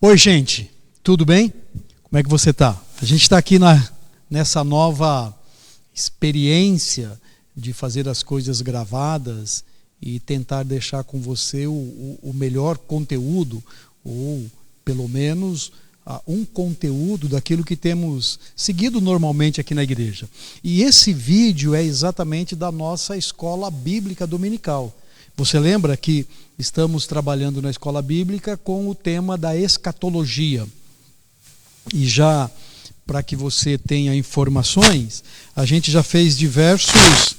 Oi, gente, tudo bem? Como é que você está? A gente está aqui nessa nova experiência de fazer as coisas gravadas e tentar deixar com você o melhor conteúdo, ou pelo menos um conteúdo daquilo que temos seguido normalmente aqui na igreja. E esse vídeo é exatamente da nossa escola bíblica dominical. Você lembra que estamos trabalhando na escola bíblica com o tema da escatologia. E já, para que você tenha informações, a gente já fez diversos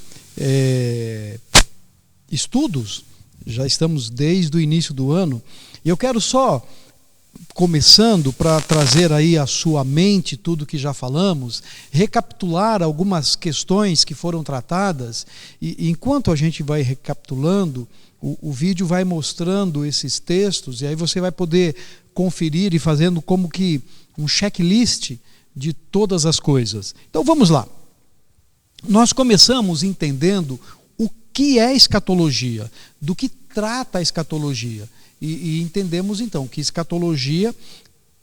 estudos, já estamos desde o início do ano, e eu quero só, começando para trazer aí à sua mente tudo que já falamos, recapitular algumas questões que foram tratadas, e enquanto a gente vai recapitulando, o vídeo vai mostrando esses textos, e aí você vai poder conferir e fazendo como que um checklist de todas as coisas. Então vamos lá. Nós começamos entendendo o que é escatologia, do que trata a escatologia. E entendemos então que escatologia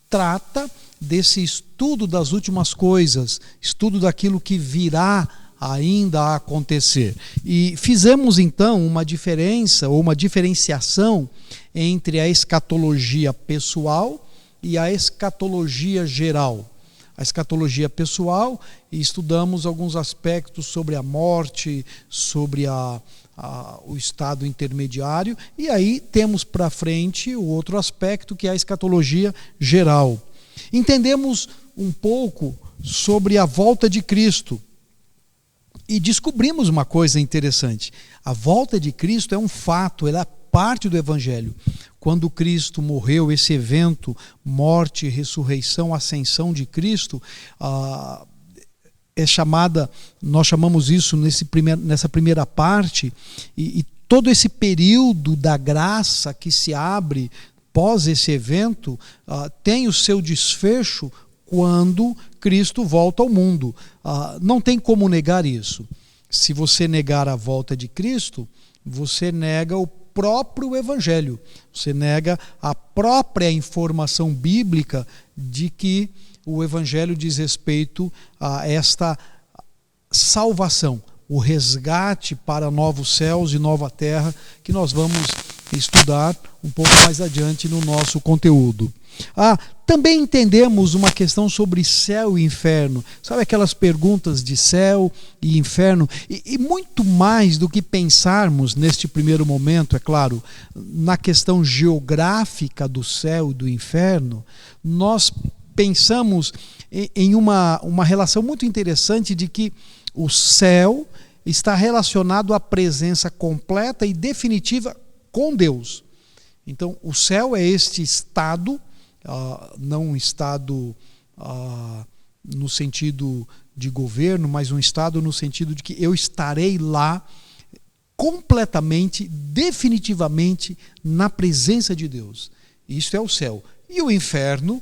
trata desse estudo das últimas coisas, estudo daquilo que virá ainda a acontecer. E fizemos então uma diferença ou uma diferenciação entre a escatologia pessoal e a escatologia geral. A escatologia pessoal, e estudamos alguns aspectos sobre a morte, sobre o estado intermediário, e aí temos para frente o outro aspecto, que é a escatologia geral. Entendemos um pouco sobre a volta de Cristo e descobrimos uma coisa interessante. A volta de Cristo é um fato, ela é parte do Evangelho. Quando Cristo morreu, esse evento, morte, ressurreição, ascensão de Cristo, nós chamamos isso nessa primeira parte, e todo esse período da graça que se abre pós esse evento, tem o seu desfecho quando Cristo volta ao mundo. Não tem como negar isso. Se você negar a volta de Cristo, você nega o próprio Evangelho, você nega a própria informação bíblica de que o Evangelho diz respeito a esta salvação, o resgate para novos céus e nova terra, que nós vamos estudar um pouco mais adiante no nosso conteúdo. Também entendemos uma questão sobre céu e inferno. Sabe aquelas perguntas de céu e inferno? E muito mais do que pensarmos neste primeiro momento, é claro, na questão geográfica do céu e do inferno, nós pensamos em uma relação muito interessante de que o céu está relacionado à presença completa e definitiva com Deus. Então, o céu é este estado, não um estado no sentido de governo, mas um estado no sentido de que eu estarei lá completamente, definitivamente na presença de Deus. Isso é o céu. E o inferno,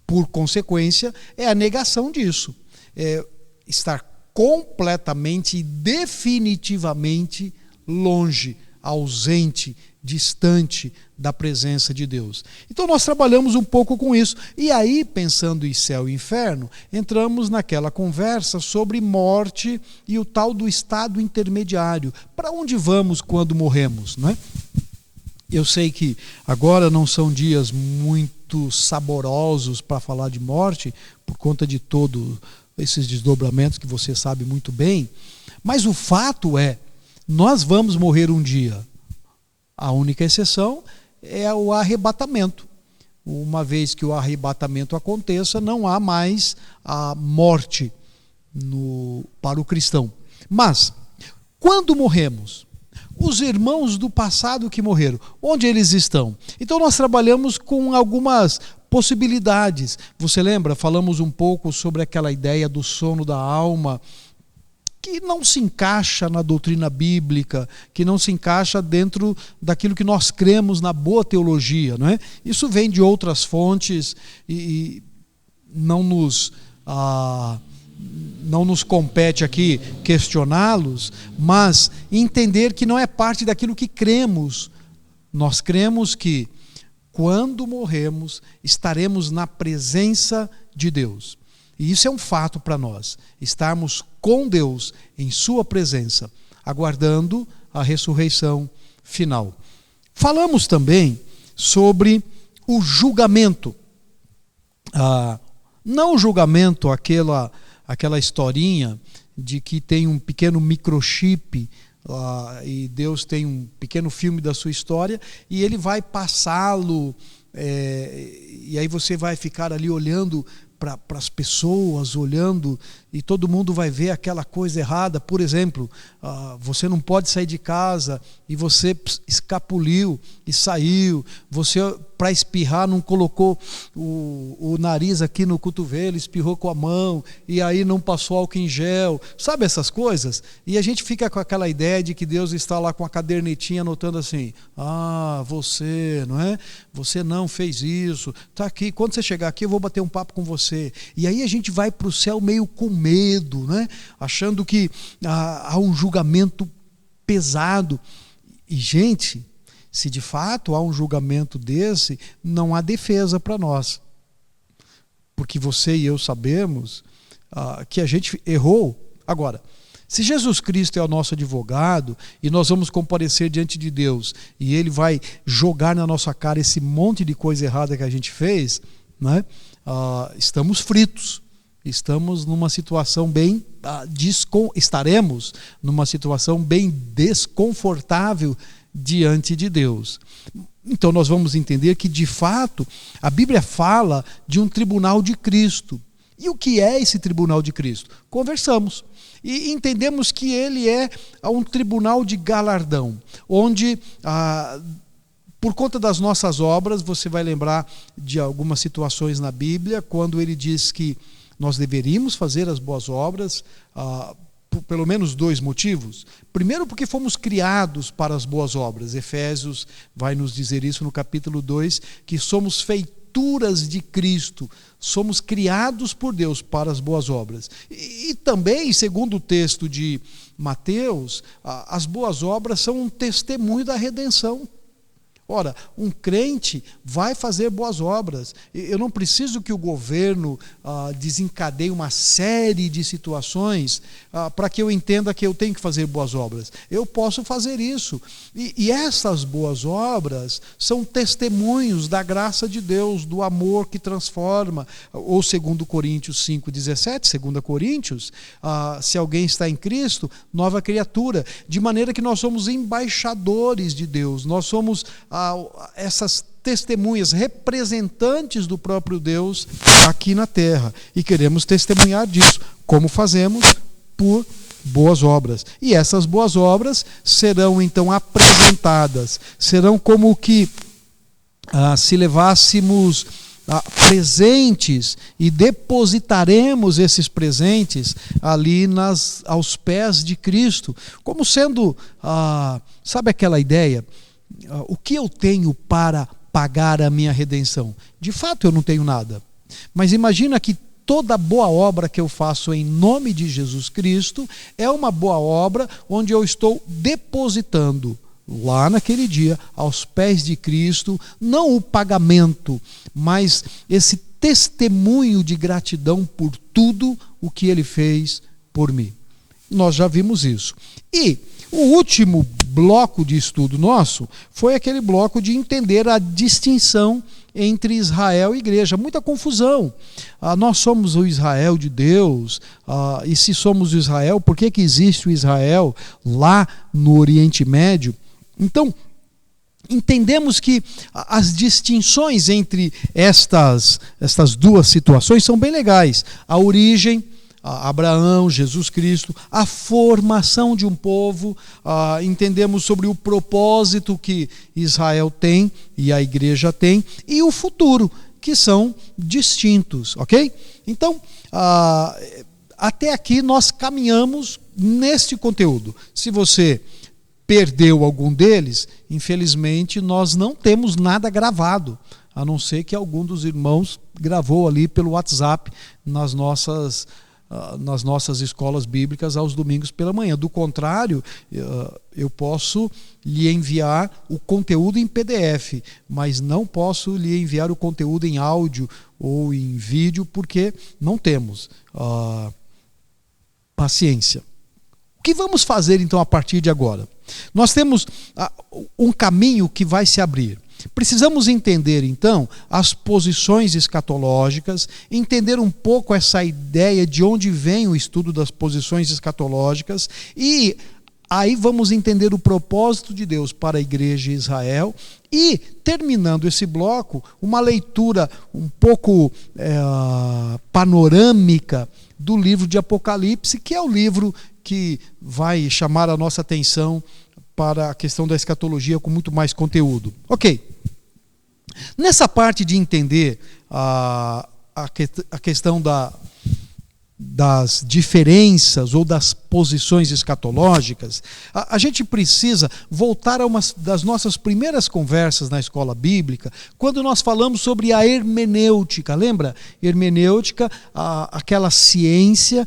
por consequência, é a negação disso. É estar completamente e definitivamente longe, ausente, distante da presença de Deus. Então nós trabalhamos um pouco com isso. E aí, pensando em céu e inferno, entramos naquela conversa sobre morte e o tal do estado intermediário. Para onde vamos quando morremos, não é? Eu sei que agora não são dias muito saborosos para falar de morte, por conta de todos esses desdobramentos que você sabe muito bem, mas o fato é, nós vamos morrer um dia. A única exceção é o arrebatamento. Uma vez que o arrebatamento aconteça, não há mais a morte para o cristão. Mas, quando morremos, os irmãos do passado que morreram, onde eles estão? Então nós trabalhamos com algumas possibilidades. Você lembra? Falamos um pouco sobre aquela ideia do sono da alma, que não se encaixa na doutrina bíblica, que não se encaixa dentro daquilo que nós cremos na boa teologia, não é? Isso vem de outras fontes e não nos compete aqui questioná-los, mas entender que não é parte daquilo que cremos. Nós cremos que quando morremos, estaremos na presença de Deus. E isso é um fato para nós, estarmos com Deus em sua presença, aguardando a ressurreição final. Falamos também sobre o julgamento. Não o julgamento, aquela historinha de que tem um pequeno microchip e Deus tem um pequeno filme da sua história e ele vai passá-lo, e aí você vai ficar ali olhando para as pessoas, olhando, e todo mundo vai ver aquela coisa errada. Por exemplo, você não pode sair de casa e você escapuliu e saiu, você para espirrar não colocou o nariz aqui no cotovelo, espirrou com a mão e aí não passou álcool em gel, sabe essas coisas? E a gente fica com aquela ideia de que Deus está lá com a cadernetinha anotando assim: você, não é? Você não fez isso, está aqui, quando você chegar aqui eu vou bater um papo com você. E aí a gente vai para o céu meio com medo, né? Achando que há um julgamento pesado. E gente, se de fato há um julgamento desse, não há defesa para nós. Porque você e eu sabemos que a gente errou. Agora, se Jesus Cristo é o nosso advogado e nós vamos comparecer diante de Deus e Ele vai jogar na nossa cara esse monte de coisa errada que a gente fez, né? Estamos fritos. Estamos numa situação bem estaremos numa situação bem desconfortável diante de Deus. Então nós vamos entender que de fato a Bíblia fala de um tribunal de Cristo. E o que é esse tribunal de Cristo? Conversamos e entendemos que ele é um tribunal de galardão, onde por conta das nossas obras, você vai lembrar de algumas situações na Bíblia, quando ele diz que nós deveríamos fazer as boas obras, por pelo menos 2 motivos. Primeiro, porque fomos criados para as boas obras. Efésios vai nos dizer isso no capítulo 2, que somos feituras de Cristo, somos criados por Deus para as boas obras. E também, segundo o texto de Mateus, as boas obras são um testemunho da redenção. Ora, um crente vai fazer boas obras. Eu não preciso que o governo desencadeie uma série de situações para que eu entenda que eu tenho que fazer boas obras. Eu posso fazer isso. E essas boas obras são testemunhos da graça de Deus, do amor que transforma. Ou 2 Coríntios 5,17, 2 Coríntios, se alguém está em Cristo, nova criatura. De maneira que nós somos embaixadores de Deus. Nós somos essas testemunhas, representantes do próprio Deus aqui na terra, e queremos testemunhar disso. Como fazemos? Por boas obras. E essas boas obras serão então apresentadas, serão como que se levássemos presentes e depositaremos esses presentes ali aos pés de Cristo, como sendo, sabe aquela ideia? O que eu tenho para pagar a minha redenção? De fato eu não tenho nada, mas imagina que toda boa obra que eu faço em nome de Jesus Cristo é uma boa obra onde eu estou depositando lá naquele dia aos pés de Cristo, não o pagamento, mas esse testemunho de gratidão por tudo o que Ele fez por mim. Nós já vimos isso. E o último bloco de estudo nosso foi aquele bloco de entender a distinção entre Israel e igreja. Muita confusão. Nós somos o Israel de Deus, e se somos o Israel, por que existe o Israel lá no Oriente Médio? Então, entendemos que as distinções entre estas 2 situações são bem legais. A origem, Abraão, Jesus Cristo, a formação de um povo, entendemos sobre o propósito que Israel tem e a igreja tem, e o futuro, que são distintos, ok? Então, até aqui nós caminhamos neste conteúdo. Se você perdeu algum deles, infelizmente nós não temos nada gravado, a não ser que algum dos irmãos gravou ali pelo WhatsApp nas nossas nas nossas escolas bíblicas aos domingos pela manhã. Do contrário, eu posso lhe enviar o conteúdo em PDF, mas não posso lhe enviar o conteúdo em áudio ou em vídeo, porque não temos paciência. O que vamos fazer então a partir de agora? Nós temos um caminho que vai se abrir. Precisamos entender, então, as posições escatológicas, entender um pouco essa ideia de onde vem o estudo das posições escatológicas, e aí vamos entender o propósito de Deus para a igreja de Israel, e, terminando esse bloco, uma leitura um pouco panorâmica do livro de Apocalipse, que é o livro que vai chamar a nossa atenção para a questão da escatologia com muito mais conteúdo. Ok. Nessa parte de entender a questão das diferenças ou das posições escatológicas, a gente precisa voltar a uma das nossas primeiras conversas na escola bíblica, quando nós falamos sobre a hermenêutica. Lembra? Hermenêutica, aquela ciência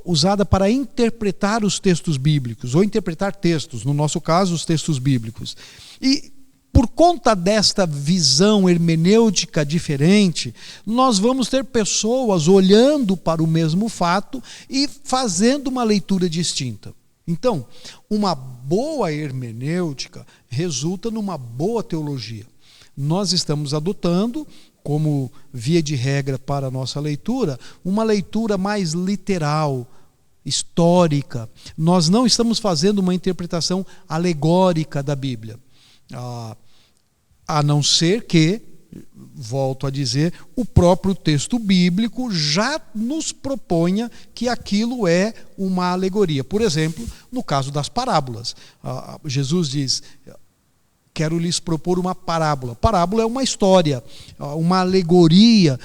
usada para interpretar os textos bíblicos, ou interpretar textos, no nosso caso, os textos bíblicos. E por conta desta visão hermenêutica diferente, nós vamos ter pessoas olhando para o mesmo fato e fazendo uma leitura distinta. Então, uma boa hermenêutica resulta numa boa teologia. Nós estamos adotando, como via de regra para a nossa leitura, uma leitura mais literal, histórica. Nós não estamos fazendo uma interpretação alegórica da Bíblia. A não ser que, volto a dizer, o próprio texto bíblico já nos proponha que aquilo é uma alegoria. Por exemplo, no caso das parábolas. Jesus diz: quero lhes propor uma parábola. Parábola é uma história, uma alegoria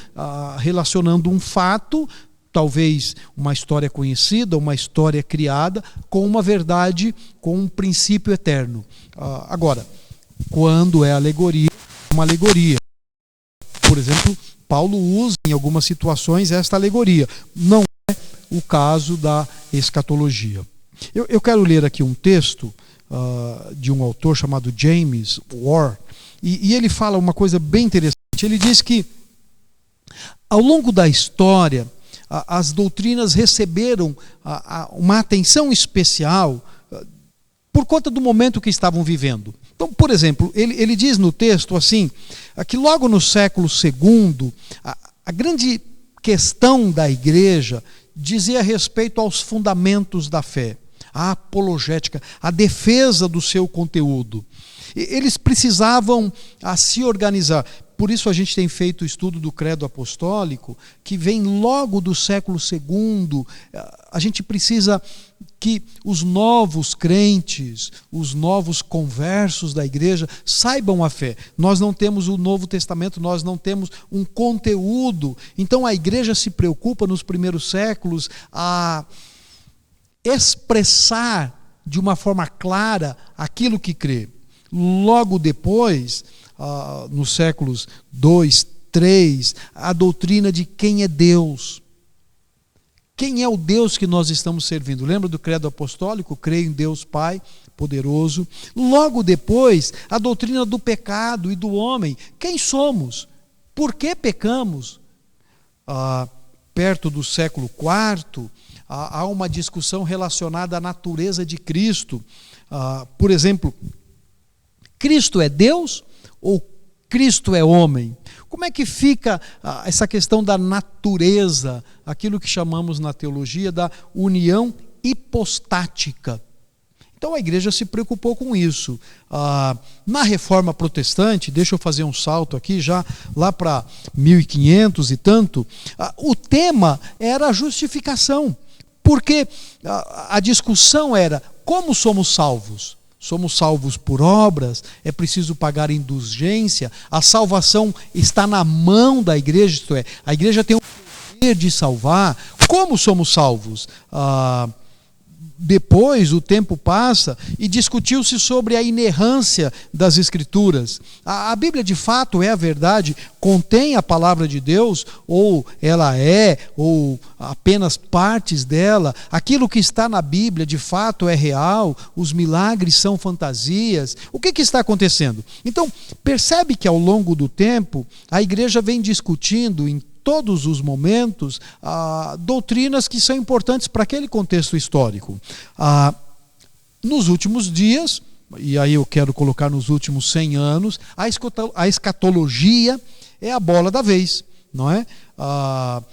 relacionando um fato, talvez uma história conhecida, uma história criada, com uma verdade, com um princípio eterno. Agora, quando é alegoria, é uma alegoria. Por exemplo, Paulo usa em algumas situações esta alegoria. Não é o caso da escatologia. Eu quero ler aqui um texto de um autor chamado James Ward, e ele fala uma coisa bem interessante. Ele diz que, ao longo da história, as doutrinas receberam uma atenção especial por conta do momento que estavam vivendo. Então, por exemplo, ele diz no texto assim, que logo no século II, a grande questão da igreja dizia respeito aos fundamentos da fé, a apologética, a defesa do seu conteúdo. Eles precisavam se organizar. Por isso a gente tem feito o estudo do credo apostólico, que vem logo do século II. A gente precisa que os novos crentes, os novos conversos da igreja saibam a fé. Nós não temos o Novo Testamento, nós não temos um conteúdo. Então a igreja se preocupa nos primeiros séculos a expressar de uma forma clara aquilo que crê. Logo depois, nos séculos 2, 3, a doutrina de quem é Deus. Quem é o Deus que nós estamos servindo? Lembra do credo apostólico? Creio em Deus Pai poderoso. Logo depois, a doutrina do pecado e do homem. Quem somos? Por que pecamos? Perto do século IV, há uma discussão relacionada à natureza de Cristo. Por exemplo, Cristo é Deus ou Cristo é homem? Como é que fica essa questão da natureza, aquilo que chamamos na teologia da união hipostática? Então a igreja se preocupou com isso. Na Reforma Protestante, deixa eu fazer um salto aqui, já lá para 1500 e tanto, o tema era a justificação, porque a discussão era como somos salvos. Somos salvos por obras, é preciso pagar indulgência, a salvação está na mão da igreja, isto é, a igreja tem o poder de salvar. Como somos salvos? depois o tempo passa e discutiu-se sobre a inerrância das Escrituras. A Bíblia de fato é a verdade, contém a palavra de Deus, ou ela é, ou apenas partes dela. Aquilo que está na Bíblia de fato é real, os milagres são fantasias. O que está acontecendo? Então, percebe que ao longo do tempo a igreja vem discutindo em todos os momentos doutrinas que são importantes para aquele contexto histórico. Nos últimos dias, e aí eu quero colocar nos últimos 100 anos, a escatologia é a bola da vez, não é?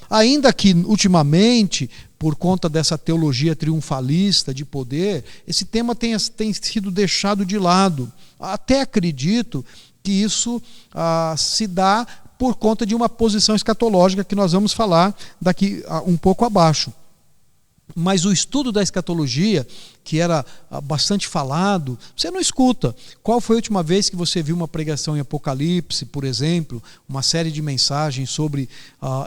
Ainda que ultimamente, por conta dessa teologia triunfalista de poder, esse tema tem sido deixado de lado. Até acredito que isso se dá por conta de uma posição escatológica que nós vamos falar daqui um pouco abaixo. Mas o estudo da escatologia, que era bastante falado, você não escuta. Qual foi a última vez que você viu uma pregação em Apocalipse, por exemplo, uma série de mensagens sobre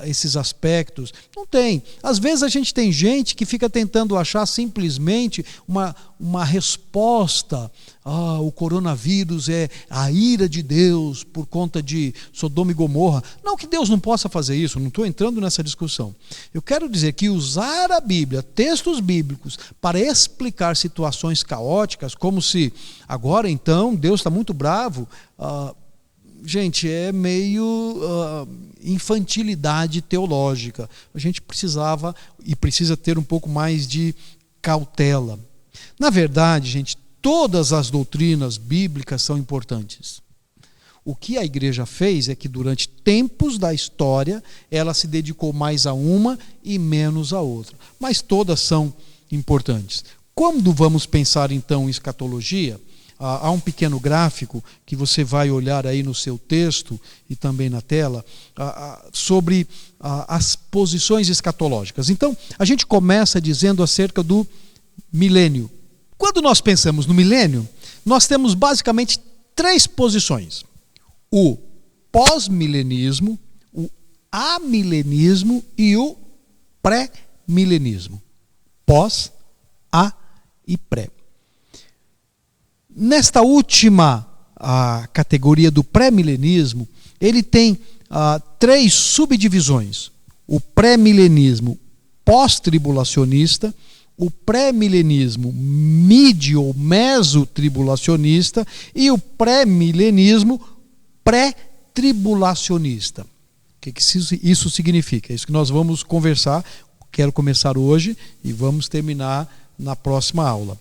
esses aspectos? Não tem. Às vezes a gente tem gente que fica tentando achar simplesmente uma resposta. O coronavírus é a ira de Deus por conta de Sodoma e Gomorra. Não que Deus não possa fazer isso, não estou entrando nessa discussão. Eu quero dizer que usar a Bíblia, textos bíblicos, para explicar situações caóticas, como se agora então Deus está muito bravo, gente, é meio infantilidade teológica. A gente precisava e precisa ter um pouco mais de cautela. Na verdade, gente, todas as doutrinas bíblicas são importantes. O que a igreja fez é que durante tempos da história ela se dedicou mais a uma e menos a outra. Mas todas são importantes. Quando vamos pensar então em escatologia, há um pequeno gráfico que você vai olhar aí no seu texto e também na tela, sobre as posições escatológicas. Então, a gente começa dizendo acerca do milênio. Quando nós pensamos no milênio, nós temos basicamente 3 posições: o pós-milenismo, o amilenismo e o pré-milenismo. Pós, a e pré. Nesta última categoria do pré-milenismo, ele tem 3 subdivisões: o pré-milenismo pós-tribulacionista, o pré-milenismo midi- ou mesotribulacionista e o pré-milenismo pré-tribulacionista. O que isso significa? É isso que nós vamos conversar. Quero começar hoje e vamos terminar na próxima aula.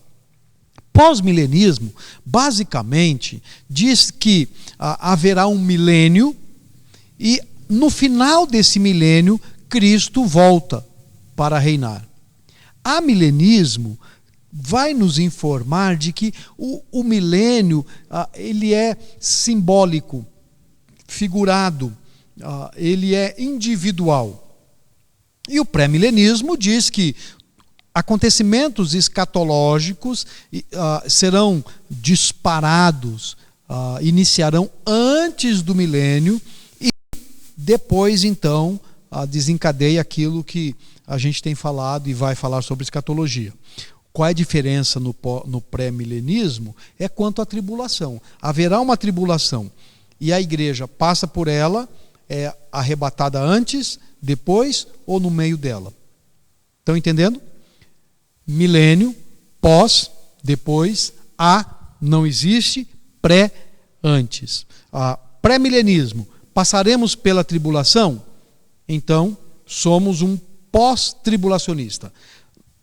Pós-milenismo, basicamente, diz que haverá um milênio e no final desse milênio, Cristo volta para reinar. Amilenismo vai nos informar de que o milênio ele é simbólico, figurado, ele é individual. E o pré-milenismo diz que acontecimentos escatológicos serão disparados, iniciarão antes do milênio e depois então desencadeia aquilo que a gente tem falado e vai falar sobre escatologia. Qual é a diferença no pré-milenismo? É quanto à tribulação. Haverá uma tribulação e a igreja passa por ela, é arrebatada antes, depois ou no meio dela. Estão entendendo? Milênio, pós, depois, não existe, pré, antes. Pré-milenismo, passaremos pela tribulação? Então, somos um pós-tribulacionista.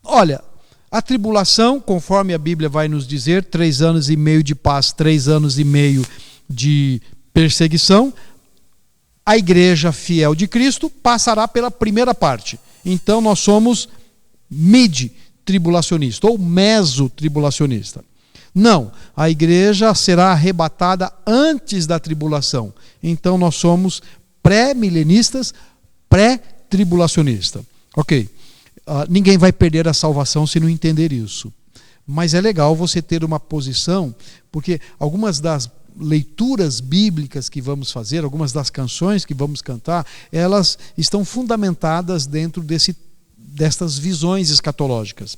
Olha, a tribulação, conforme a Bíblia vai nos dizer, 3 anos e meio de paz, 3 anos e meio de perseguição. A igreja fiel de Cristo passará pela primeira parte. Então nós somos mid-tribulacionista ou mesotribulacionista. Não, a igreja será arrebatada antes da tribulação. Então nós somos pré-milenistas, pré-tribulacionista. Ok. Ninguém vai perder a salvação se não entender isso. Mas é legal você ter uma posição, porque algumas das leituras bíblicas que vamos fazer, algumas das canções que vamos cantar, elas estão fundamentadas dentro destas visões escatológicas.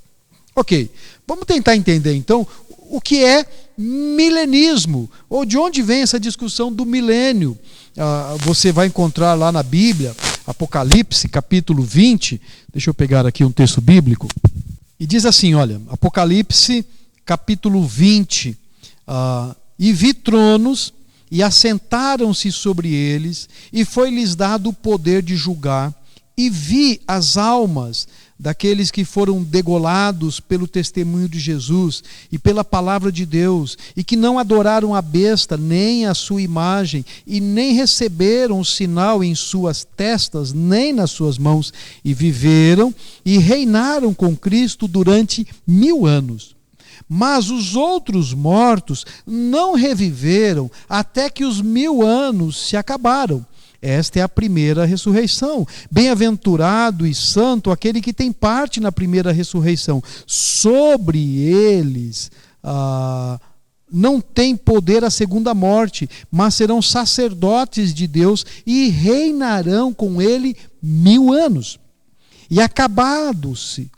Ok, vamos tentar entender então o que é milenismo, ou de onde vem essa discussão do milênio. Você vai encontrar lá na Bíblia, Apocalipse, capítulo 20, deixa eu pegar aqui um texto bíblico, e diz assim, olha, Apocalipse, capítulo 20, e vi tronos, e assentaram-se sobre eles, e foi-lhes dado o poder de julgar, e vi as almas daqueles que foram degolados pelo testemunho de Jesus e pela palavra de Deus, e que não adoraram a besta, nem a sua imagem, e nem receberam o sinal em suas testas, nem nas suas mãos, e viveram e reinaram com Cristo durante 1000 anos. Mas os outros mortos não reviveram até que os 1000 anos se acabaram. Esta é a primeira ressurreição. Bem-aventurado e santo aquele que tem parte na primeira ressurreição. Sobre eles não tem poder a segunda morte, mas serão sacerdotes de Deus e reinarão com ele 1000 anos. E acabando-se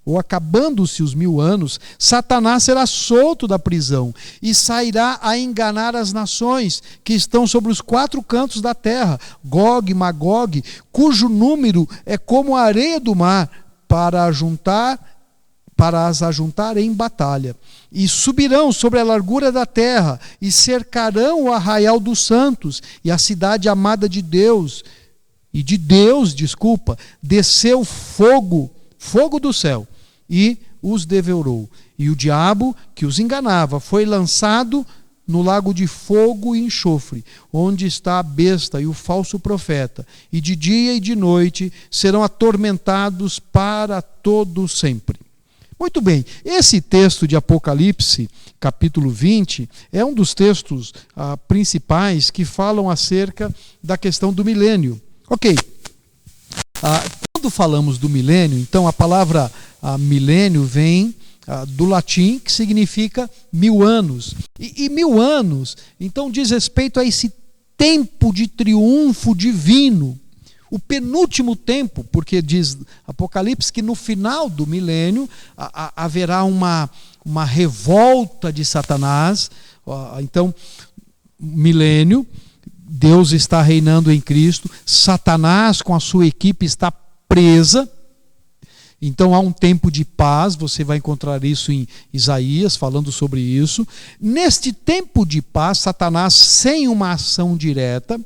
os 1000 anos, Satanás será solto da prisão e sairá a enganar as nações que estão sobre os 4 cantos da terra, Gog e Magog, cujo número é como a areia do mar, para as ajuntar em batalha. E subirão sobre a largura da terra e cercarão o arraial dos santos e a cidade amada de Deus. E de Deus, desceu fogo do céu, e os devorou. E o diabo, que os enganava, foi lançado no lago de fogo e enxofre, onde está a besta e o falso profeta, e de dia e de noite serão atormentados para todo sempre. Muito bem, esse texto de Apocalipse, capítulo 20, é um dos textos principais que falam acerca da questão do milênio. Ok, quando falamos do milênio, então a palavra milênio vem do latim, que significa 1000 anos. E 1000 anos, então, diz respeito a esse tempo de triunfo divino, o penúltimo tempo, porque diz Apocalipse que no final do milênio haverá uma revolta de Satanás. Então, milênio, Deus está reinando em Cristo, Satanás com a sua equipe está presa, então há um tempo de paz, você vai encontrar isso em Isaías, falando sobre isso. Neste tempo de paz, Satanás sem uma ação direta,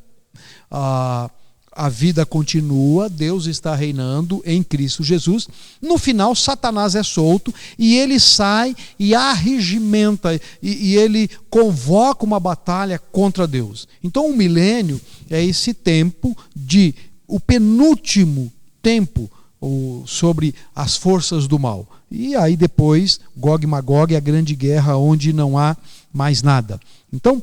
a vida continua, Deus está reinando em Cristo Jesus. No final, Satanás é solto e ele sai e arregimenta, e ele convoca uma batalha contra Deus. Então, o milênio é esse tempo o penúltimo tempo sobre as forças do mal. E aí depois, Gog e Magog, a grande guerra onde não há mais nada. Então,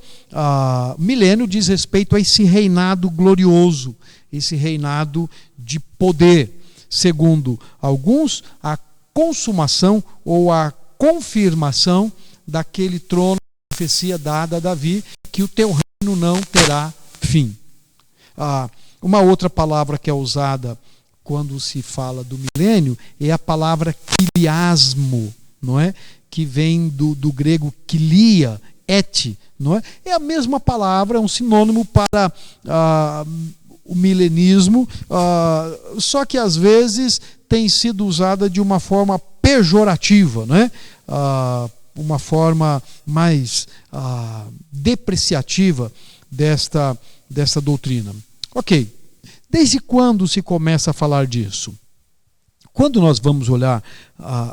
milênio diz respeito a esse reinado glorioso, esse reinado de poder. Segundo alguns, a consumação ou a confirmação daquele trono, profecia dada a Davi, que o teu reino não terá fim. Uma outra palavra que é usada quando se fala do milênio é a palavra quiliasmo, não é? Que vem do grego kilia, não é? É a mesma palavra, é um sinônimo para o milenismo, só que às vezes tem sido usada de uma forma pejorativa, né? Uma forma mais depreciativa desta doutrina. Ok, desde quando se começa a falar disso? Quando nós vamos olhar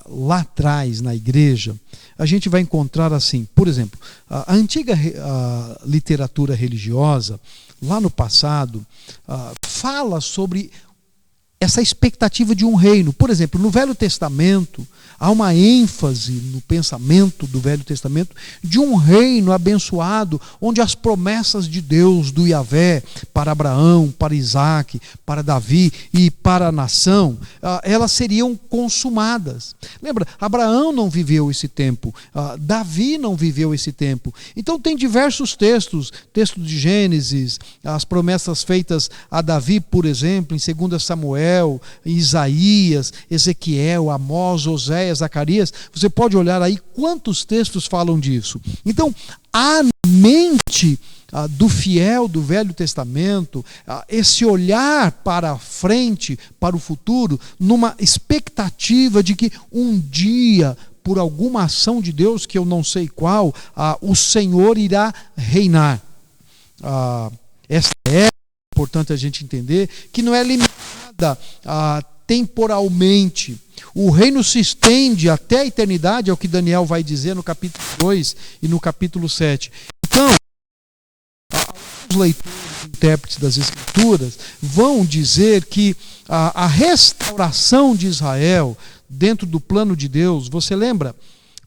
lá atrás na igreja, a gente vai encontrar assim, por exemplo, a antiga literatura religiosa, lá no passado, fala sobre essa expectativa de um reino. Por exemplo, no Velho Testamento, há uma ênfase no pensamento do Velho Testamento de um reino abençoado, onde as promessas de Deus, do Yahvé, para Abraão, para Isaac, para Davi e para a nação, elas seriam consumadas. Lembra, Abraão não viveu esse tempo, Davi não viveu esse tempo. Então tem diversos texto de Gênesis, as promessas feitas a Davi, por exemplo, em 2 Samuel, Joel, Isaías, Ezequiel, Amós, Oséias, Zacarias. Você pode olhar aí quantos textos falam disso. Então, a mente do fiel do Velho Testamento, esse olhar para a frente, para o futuro, numa expectativa de que um dia, por alguma ação de Deus, que eu não sei qual, o Senhor irá reinar. Essa é importante a gente entender que não é limitada temporalmente. O reino se estende até a eternidade, é o que Daniel vai dizer no capítulo 2 e no capítulo 7. Então, os leitores e intérpretes das Escrituras vão dizer que a restauração de Israel dentro do plano de Deus, você lembra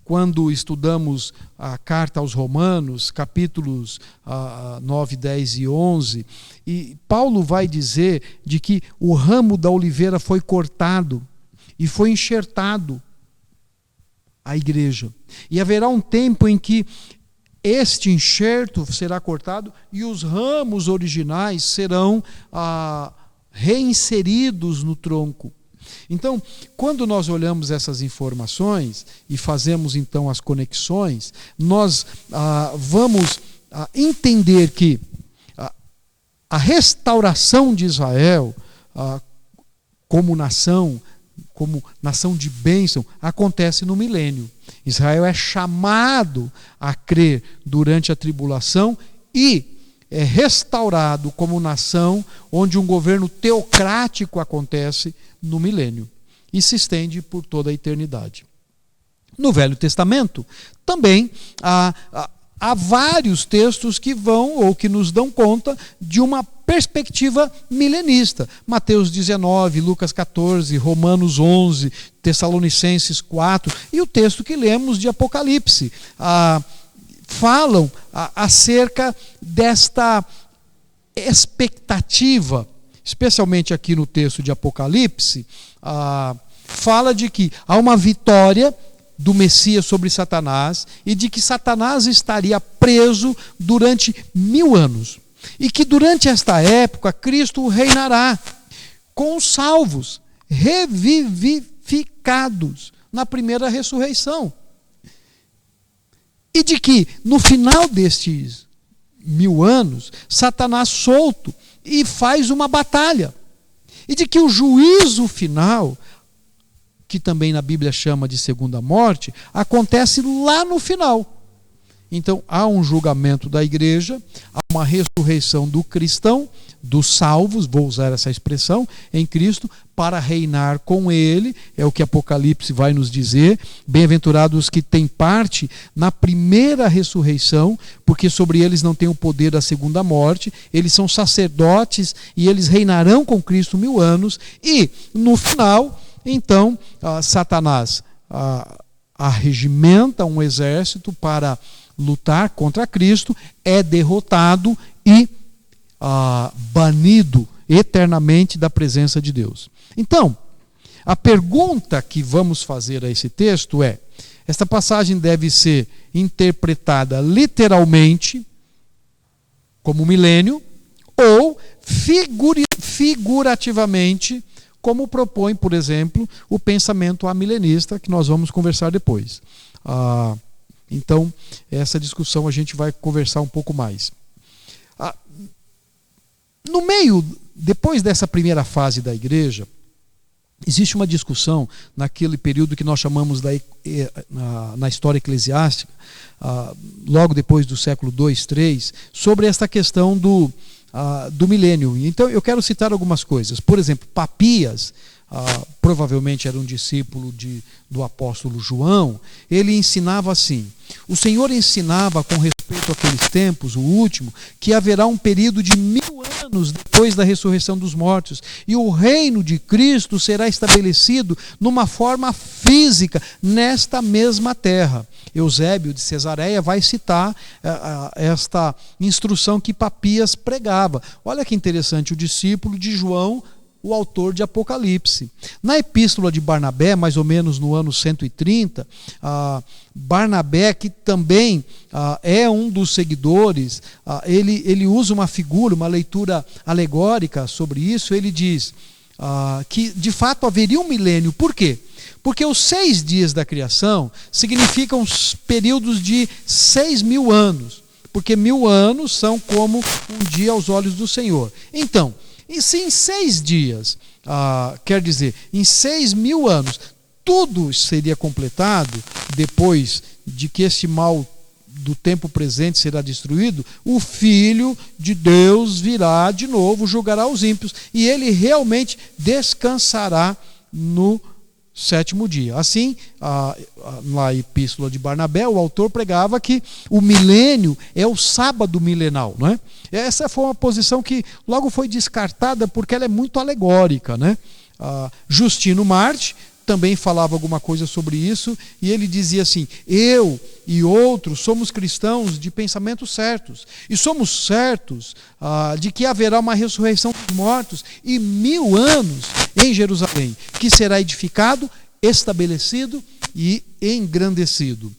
quando estudamos a carta aos Romanos, capítulos 9, 10 e 11, e Paulo vai dizer de que o ramo da oliveira foi cortado e foi enxertado à igreja. E haverá um tempo em que este enxerto será cortado e os ramos originais serão reinseridos no tronco. Então, quando nós olhamos essas informações e fazemos então as conexões, nós vamos entender que a restauração de Israel como nação de bênção, acontece no milênio. Israel é chamado a crer durante a tribulação e é restaurado como nação onde um governo teocrático acontece no milênio e se estende por toda a eternidade. No Velho Testamento também há vários textos que vão ou que nos dão conta de uma perspectiva milenista. Mateus 19, Lucas 14, Romanos 11, Tessalonicenses 4 e o texto que lemos de Apocalipse. Falam acerca desta expectativa, especialmente aqui no texto de Apocalipse, fala de que há uma vitória do Messias sobre Satanás e de que Satanás estaria preso durante 1000 anos. E que durante esta época Cristo reinará com os salvos, revivificados na primeira ressurreição. E de que no final destes 1000 anos, Satanás solto e faz uma batalha. E de que o juízo final, que também na Bíblia chama de segunda morte, acontece lá no final. Então há um julgamento da igreja, há uma ressurreição do cristão, dos salvos, vou usar essa expressão, em Cristo, para reinar com ele, é o que Apocalipse vai nos dizer. Bem-aventurados que têm parte na primeira ressurreição, porque sobre eles não tem o poder da segunda morte, eles são sacerdotes e eles reinarão com Cristo 1000 anos, e no final, então, Satanás arregimenta um exército para lutar contra Cristo, é derrotado e banido eternamente da presença de Deus. Então, a pergunta que vamos fazer a esse texto é: esta passagem deve ser interpretada literalmente como milênio ou figurativamente, como propõe, por exemplo, o pensamento amilenista, que nós vamos conversar depois. Então, essa discussão a gente vai conversar um pouco mais. No meio, depois dessa primeira fase da igreja, existe uma discussão naquele período que nós chamamos na história eclesiástica, logo depois do século 2, 3, sobre esta questão do milênio. Então eu quero citar algumas coisas. Por exemplo, Papias, provavelmente era um discípulo do apóstolo João. Ele ensinava assim: o Senhor ensinava com respeito àqueles tempos, o último, que haverá um período de 1000 anos depois da ressurreição dos mortos, e o reino de Cristo será estabelecido numa forma física nesta mesma terra. Eusébio de Cesareia vai citar esta instrução que Papias pregava. Olha que interessante, o discípulo de João, o autor de Apocalipse. Na epístola de Barnabé, mais ou menos no ano 130, Barnabé, que também é um dos seguidores, ele usa uma figura, uma leitura alegórica sobre isso. Ele diz: que de fato haveria um milênio. Por quê? Porque os 6 dias da criação significam períodos de 6.000 anos. Porque 1.000 anos são como um dia aos olhos do Senhor. Então, e se em 6 dias, quer dizer, em 6.000 anos, tudo seria completado, depois de que esse mal do tempo presente será destruído, o Filho de Deus virá de novo, julgará os ímpios, e ele realmente descansará no 7º dia. Assim, na Epístola de Barnabé, o autor pregava que o milênio é o sábado milenal, não é? Essa foi uma posição que logo foi descartada porque ela é muito alegórica, né? Justino Marte também falava alguma coisa sobre isso, e ele dizia assim: eu e outros somos cristãos de pensamentos certos, e somos certos de que haverá uma ressurreição dos mortos e 1.000 anos em Jerusalém, que será edificado, estabelecido e engrandecido.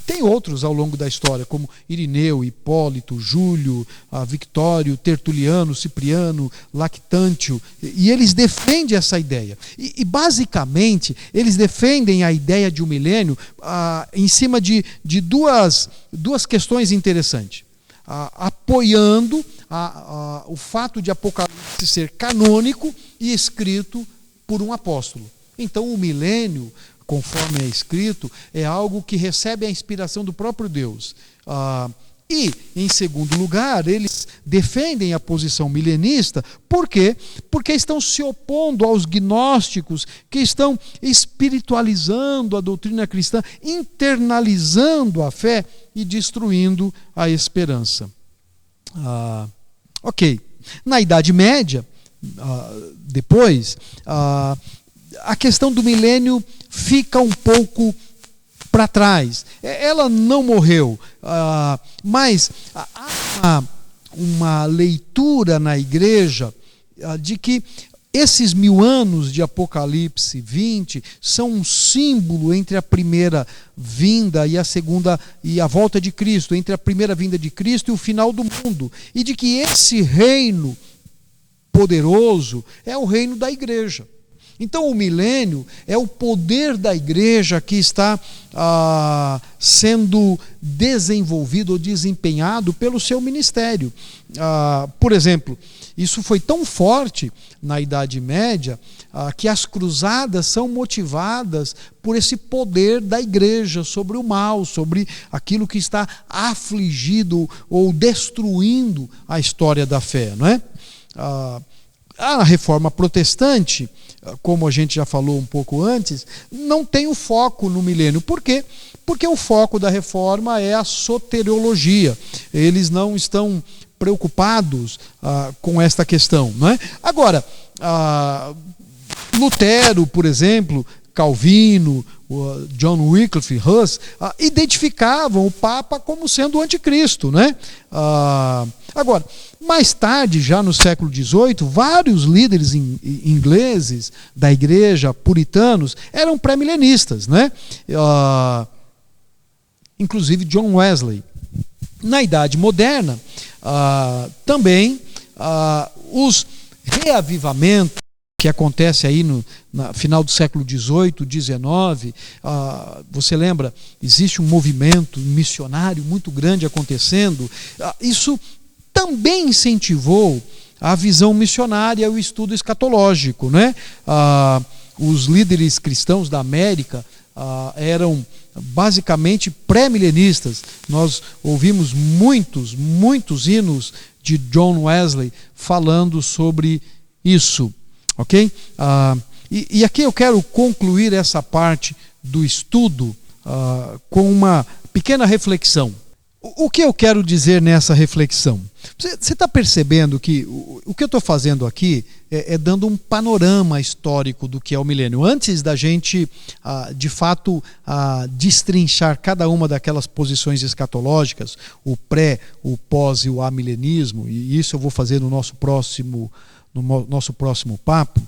Tem outros ao longo da história, como Irineu, Hipólito, Júlio, Victório, Tertuliano, Cipriano, Lactântio, e eles defendem essa ideia. E basicamente, eles defendem a ideia de um milênio em cima de duas questões interessantes. Apoiando o fato de Apocalipse ser canônico e escrito por um apóstolo. Então, o milênio, conforme é escrito, é algo que recebe a inspiração do próprio Deus. E, em segundo lugar, eles defendem a posição milenista. Por quê? Porque estão se opondo aos gnósticos que estão espiritualizando a doutrina cristã, internalizando a fé e destruindo a esperança. Ok. Na Idade Média, depois, a questão do milênio fica um pouco para trás. Ela não morreu, mas há uma leitura na igreja de que esses 1.000 anos de Apocalipse 20 são um símbolo entre a primeira vinda e a segunda, e a volta de Cristo, entre a primeira vinda de Cristo e o final do mundo, e de que esse reino poderoso é o reino da igreja. Então o milênio é o poder da igreja que está sendo desenvolvido ou desempenhado pelo seu ministério. Por exemplo, isso foi tão forte na Idade Média que as cruzadas são motivadas por esse poder da igreja sobre o mal, sobre aquilo que está afligido ou destruindo a história da fé, não é? A Reforma Protestante, como a gente já falou um pouco antes, não tem o foco no milênio. Por quê? Porque o foco da Reforma é a soteriologia. Eles não estão preocupados com esta questão, não é? Agora, Lutero, por exemplo, Calvino, John Wycliffe, Hus, identificavam o Papa como sendo o anticristo, né? Agora, mais tarde, já no século XVIII, vários líderes ingleses da igreja, puritanos, eram pré-milenistas, né? Inclusive John Wesley. Na Idade Moderna, também os reavivamentos que acontece aí no final do século XVIII, XIX, você lembra, existe um movimento missionário muito grande acontecendo, isso também incentivou a visão missionária e o estudo escatológico, né? Os líderes cristãos da América eram basicamente pré-milenistas. Nós ouvimos muitos hinos de John Wesley falando sobre isso. Ok? E aqui eu quero concluir essa parte do estudo com uma pequena reflexão. O que eu quero dizer nessa reflexão? Você está percebendo que o que eu estou fazendo aqui é dando um panorama histórico do que é o milênio. Antes da gente, de fato, destrinchar cada uma daquelas posições escatológicas, o pré, o pós e o amilenismo, e isso eu vou fazer no nosso próximo papo.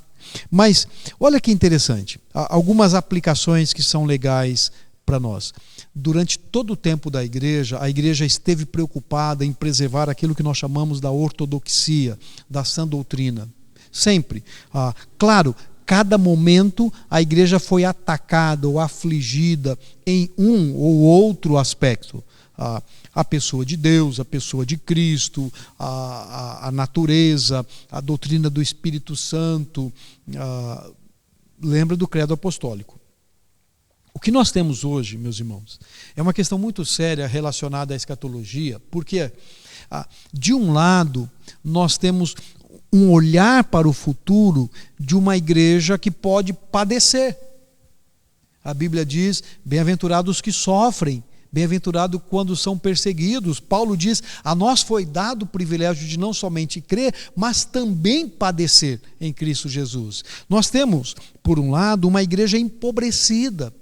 Mas olha que interessante, algumas aplicações que são legais para nós. Durante todo o tempo da igreja, a igreja esteve preocupada em preservar aquilo que nós chamamos da ortodoxia, da sã doutrina. sempre. Claro, cada momento a igreja foi atacada ou afligida em um ou outro aspecto. A pessoa de Deus, a pessoa de Cristo, a natureza, a doutrina do Espírito Santo. Lembra do credo apostólico. O que nós temos hoje, meus irmãos, é uma questão muito séria relacionada à escatologia, porque, de um lado, nós temos um olhar para o futuro de uma igreja que pode padecer. A Bíblia diz, bem-aventurados que sofrem, bem-aventurado quando são perseguidos. Paulo diz, a nós foi dado o privilégio de não somente crer, mas também padecer em Cristo Jesus. Nós temos, por um lado, uma igreja empobrecida,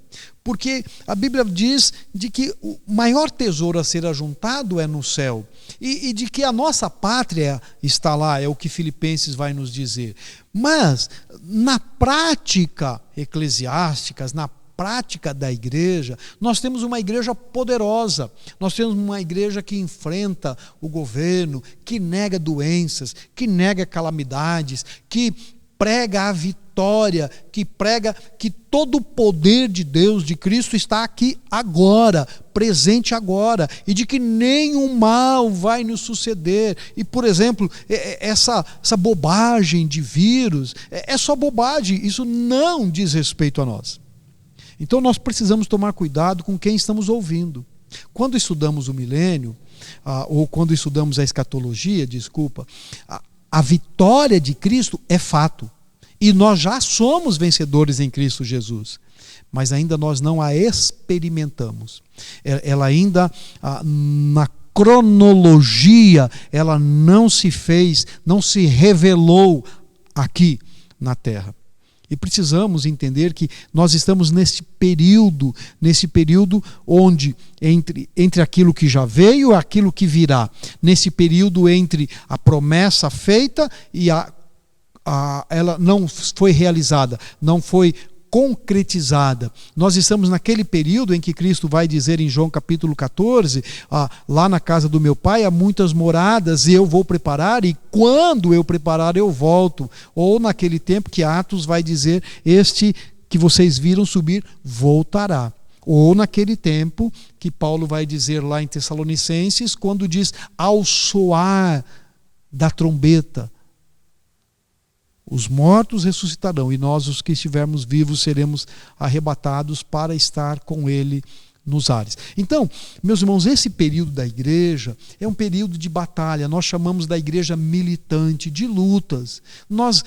porque a Bíblia diz de que o maior tesouro a ser ajuntado é no céu, e de que a nossa pátria está lá, é o que Filipenses vai nos dizer. Mas, na prática eclesiástica, na prática da igreja, nós temos uma igreja poderosa, nós temos uma igreja que enfrenta o governo, que nega doenças, que nega calamidades, que prega a vitória, que prega que todo o poder de Deus, de Cristo, está aqui agora, presente agora, e de que nenhum mal vai nos suceder. E, por exemplo, essa bobagem de vírus, é só bobagem, isso não diz respeito a nós. Então nós precisamos tomar cuidado com quem estamos ouvindo. Quando estudamos o milênio, ou quando estudamos a escatologia, a vitória de Cristo é fato. E nós já somos vencedores em Cristo Jesus. Mas ainda nós não a experimentamos. Ela ainda, na cronologia, ela não se fez, não se revelou aqui na terra. E precisamos entender que nós estamos nesse período onde, entre aquilo que já veio e aquilo que virá, nesse período entre a promessa feita e ela não foi realizada, não foi concretizada. Nós estamos naquele período em que Cristo vai dizer em João capítulo 14, lá na casa do meu pai há muitas moradas e eu vou preparar, e quando eu preparar eu volto. Ou naquele tempo que Atos vai dizer, este que vocês viram subir voltará. Ou naquele tempo que Paulo vai dizer lá em Tessalonicenses, quando diz ao soar da trombeta, os mortos ressuscitarão e nós, os que estivermos vivos, seremos arrebatados para estar com ele nos ares. Então, meus irmãos, esse período da igreja é um período de batalha. Nós chamamos da igreja militante, de lutas. Nós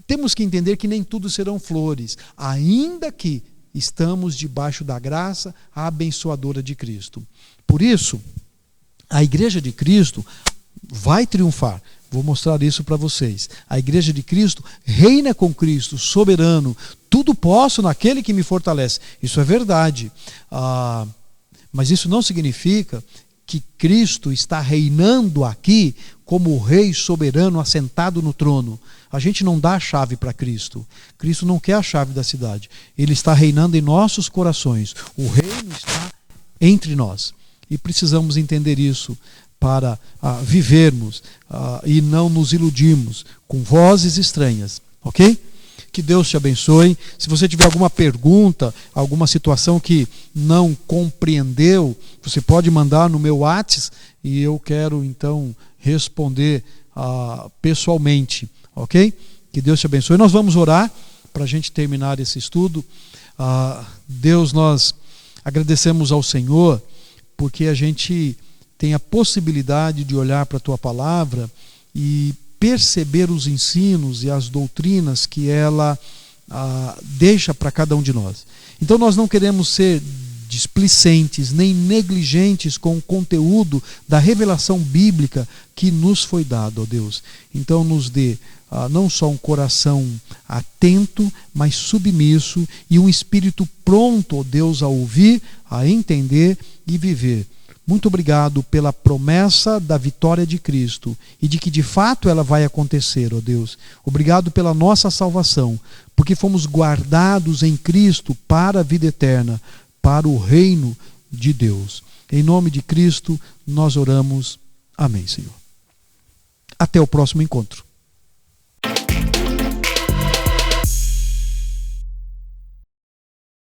temos que entender que nem tudo serão flores, ainda que estamos debaixo da graça abençoadora de Cristo. Por isso, a igreja de Cristo vai triunfar. Vou mostrar isso para vocês. A igreja de Cristo reina com Cristo, soberano. Tudo posso naquele que me fortalece. Isso é verdade. Mas isso não significa que Cristo está reinando aqui como o rei soberano assentado no trono. A gente não dá a chave para Cristo. Cristo não quer a chave da cidade. Ele está reinando em nossos corações. O reino está entre nós. E precisamos entender isso para vivermos e não nos iludirmos com vozes estranhas, ok? Que Deus te abençoe. Se você tiver alguma pergunta, alguma situação que não compreendeu, você pode mandar no meu WhatsApp e eu quero então responder pessoalmente, ok? Que Deus te abençoe. Nós vamos orar para a gente terminar esse estudo. Deus, nós agradecemos ao Senhor porque a gente tem a possibilidade de olhar para a Tua Palavra e perceber os ensinos e as doutrinas que ela deixa para cada um de nós. Então nós não queremos ser displicentes nem negligentes com o conteúdo da revelação bíblica que nos foi dado, ó Deus. Então nos dê não só um coração atento, mas submisso, e um espírito pronto, ó Deus, a ouvir, a entender e viver. Muito obrigado pela promessa da vitória de Cristo e de que de fato ela vai acontecer, ó Deus. Obrigado pela nossa salvação, porque fomos guardados em Cristo para a vida eterna, para o reino de Deus. Em nome de Cristo nós oramos. Amém, Senhor. Até o próximo encontro.